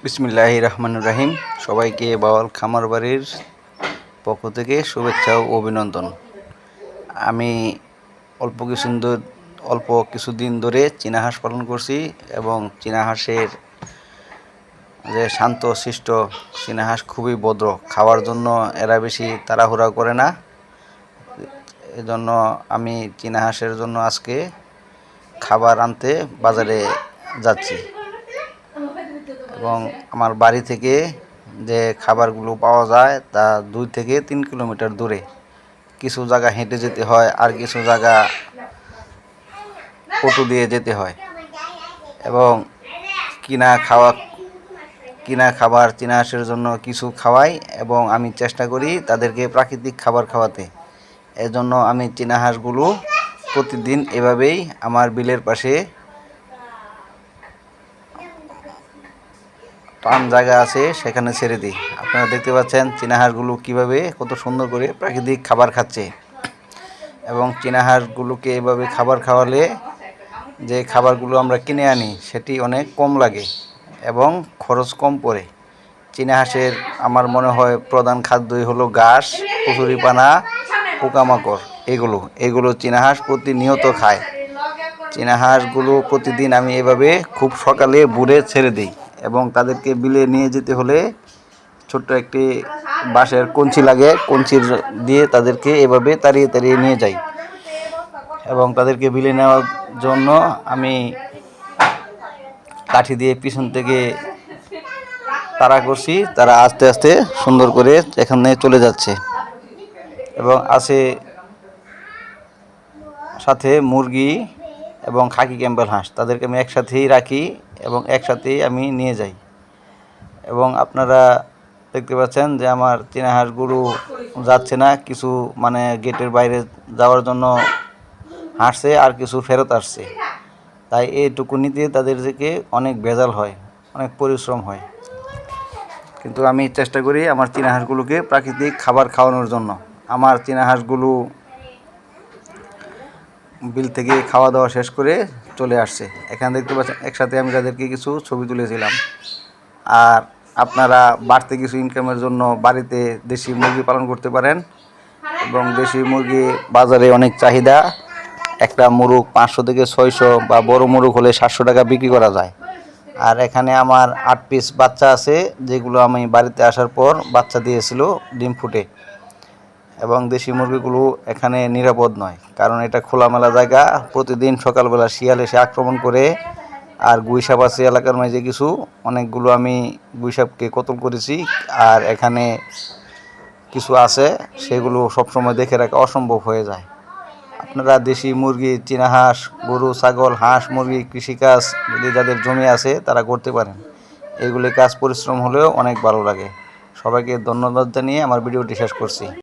বিসমিল্লাহির রহমানির রহিম। সবাইকে বাওয়াল খামার বাড়ির পক্ষ থেকে শুভেচ্ছা ও অভিনন্দন। আমি অল্প কিছুদিন ধরে চীনা হাঁস পালন করছি এবং চীনা হাঁসের যে শান্ত শিষ্ট চীনা হাঁস খুবই ভদ্র। খাওয়ার জন্য এরা বেশি তাড়াহুড়া করে না। এজন্য আমি চীনা হাঁসের জন্য আজকে খাবার আনতে বাজারে যাচ্ছি এবং আমার বাড়ি থেকে যে খাবারগুলো পাওয়া যায় তা 2 থেকে 3 কিলোমিটার দূরে। কিছু জায়গা হেঁটে যেতে হয়, আর কিছু জায়গা অটো দিয়ে যেতে হয় এবং কিনা খাবার চীনা হাঁসের জন্য কিছু খাওয়াই এবং আমি চেষ্টা করি তাদেরকে প্রাকৃতিক খাবার খাওয়াতে। এজন্য আমি চীনা হাঁসগুলো প্রতিদিন এভাবেই আমার বিলের পাশে টান জায়গা আছে সেখানে ছেড়ে দিই। আপনারা দেখতে পাচ্ছেন চীনা হাঁসগুলো কীভাবে কত সুন্দর করে প্রাকৃতিক খাবার খাচ্ছে এবং চীনা হাঁসগুলোকে এভাবে খাবার খাওয়ালে যে খাবারগুলো আমরা কিনে আনি সেটি অনেক কম লাগে এবং খরচ কম পড়ে। চীনা হাঁসের আমার মনে হয় প্রধান খাদ্যই হলো ঘাস, কচুরিপানা, পোকামাকড়। এগুলো চীনা হাঁস প্রতিনিয়ত খায়। চীনা হাঁসগুলো প্রতিদিন আমি এভাবে খুব সকালে ভোরে ছেড়ে দিই এবং তাদেরকে বিলে নিয়ে যেতে হলে ছোট্ট একটি বাঁশের কঞ্চি লাগে, কঞ্চির দিয়ে তাদেরকে এভাবে তাড়িয়ে নিয়ে যাই এবং তাদেরকে বিলে নেওয়ার জন্য আমি কাঠি দিয়ে পিছন থেকে তাড়া করছি। তারা আস্তে আস্তে সুন্দর করে এখানে চলে যাচ্ছে এবং আছে সাথে মুরগি এবং খাকি ক্যাম্বেল হাঁস। তাদেরকে আমি একসাথেই রাখি এবং একসাথেই আমি নিয়ে যাই এবং আপনারা দেখতে পাচ্ছেন যে আমার চীনা হাঁসগুলো যাচ্ছে না, কিছু গেটের বাইরে যাওয়ার জন্য হাঁটছে আর কিছু ফেরত আসছে। তাই এইটুকু নিতে তাদেরকে অনেক ভেজাল হয়, অনেক পরিশ্রম হয়, কিন্তু আমি চেষ্টা করি আমার চীনা হাঁসগুলোকে প্রাকৃতিক খাবার খাওয়ানোর জন্য। আমার চীনা হাঁসগুলো বিল থেকে খাওয়া দাওয়া শেষ করে চলে আসছে। এখানে দেখতে পাচ্ছেন একসাথে আমি তাদেরকে কিছু ছবি তুলেছিলাম। আর আপনারা বাড়তি কিছু ইনকামের জন্য বাড়িতে দেশি মুরগি পালন করতে পারেন এবং দেশি মুরগি বাজারে অনেক চাহিদা। একটা মুরগ 500 থেকে 600 বা বড় মুরগ হলে 700 টাকা বিক্রি করা যায়। আর এখানে আমার 8 পিস বাচ্চা আছে, যেগুলো আমি বাড়িতে আসার পর বাচ্চা দিয়েছিল ডিম ফুটে। এবং দেশি মুরগিগুলো এখানে নিরাপদ নয়, কারণ এটা খোলামেলা জায়গা। প্রতিদিন সকালবেলা শিয়াল এসে আক্রমণ করে। আর গুইসাপ আছে এলাকার মাঝে অনেকগুলো আমি গুইসাপকে কতল করেছি। আর এখানে কিছু আছে, সেগুলো সবসময় দেখে রাখা অসম্ভব হয়ে যায়। আপনারা দেশি মুরগি, চীনা হাঁস, গরু, ছাগল, হাঁস, মুরগি কৃষিকাজ যদি যাদের জমি আছে তারা করতে পারেন। এইগুলি কাজ পরিশ্রম হলেও অনেক ভালো লাগে। সবাইকে ধন্যবাদ জানিয়ে আমার ভিডিওটি শেষ করছি।